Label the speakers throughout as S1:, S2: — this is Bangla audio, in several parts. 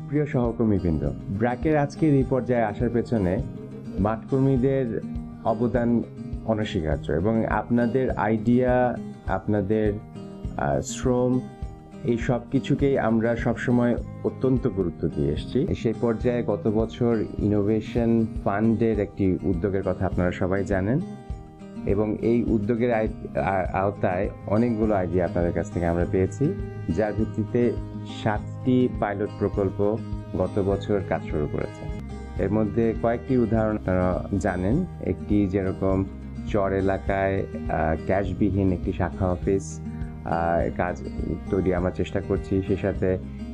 S1: সুপ্রিয় সহকর্মীবৃন্দ, ব্র্যাকের আজকের এই পর্যায়ে আসার পেছনে মাঠকর্মীদের অবদান অনস্বীকার্য এবং আপনাদের আইডিয়া, আপনাদের শ্রম, এই সব কিছুকেই আমরা সবসময় অত্যন্ত গুরুত্ব দিয়ে এসেছি। সেই পর্যায়ে গত বছর ইনোভেশন ফান্ডের একটি উদ্যোগের কথা আপনারা সবাই জানেন এবং এই উদ্যোগের আওতায় অনেকগুলো আইডিয়া আপনাদের কাছ থেকে আমরা পেয়েছি, যার ভিত্তিতে 7টি পাইলট প্রকল্প গত বছর কাজ শুরু করেছে। এর মধ্যে কয়েকটি উদাহরণ আপনারা জানেন। একটি যেরকম চর এলাকায় ক্যাশবিহীন একটি শাখা অফিস কাজ তৈরি আমরা চেষ্টা করছি। সে সাথে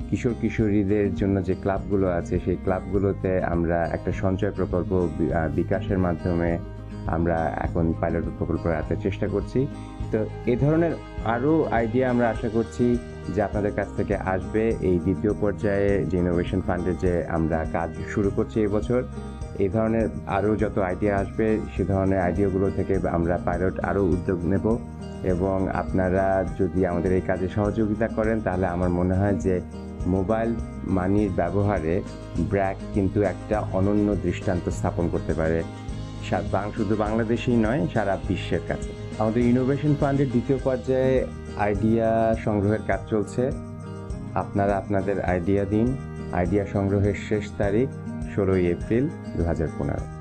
S1: কিশোর কিশোরীদের জন্য যে ক্লাবগুলো আছে সেই ক্লাবগুলোতে আমরা একটা সঞ্চয় প্রকল্প বিকাশের মাধ্যমে আমরা এখন পাইলট প্রকল্প হাতে চেষ্টা করছি। তো এ ধরনের আরও আইডিয়া আমরা আশা করছি যে আপনাদের কাছ থেকে আসবে। এই দ্বিতীয় পর্যায়ে যে ইনোভেশন ফান্ডের যে আমরা কাজ শুরু করছি এবছর, এই ধরনের আরও যত আইডিয়া আসবে সে ধরনের আইডিয়াগুলো থেকে আমরা পাইলট আরও উদ্যোগ নেব এবং আপনারা যদি আমাদের এই কাজে সহযোগিতা করেন তাহলে আমার মনে হয় যে মোবাইল মানির ব্যবহারে ব্র্যাক কিন্তু একটা অনন্য দৃষ্টান্ত স্থাপন করতে পারে, শুধু বাংলাদেশেই নয়, সারা বিশ্বের কাছে। আমাদের ইনোভেশন ফান্ডের দ্বিতীয় পর্যায়ে আইডিয়া সংগ্রহের কাজ চলছে। আপনারা আপনাদের আইডিয়া দিন। আইডিয়া সংগ্রহের শেষ তারিখ 16 এপ্রিল 2015।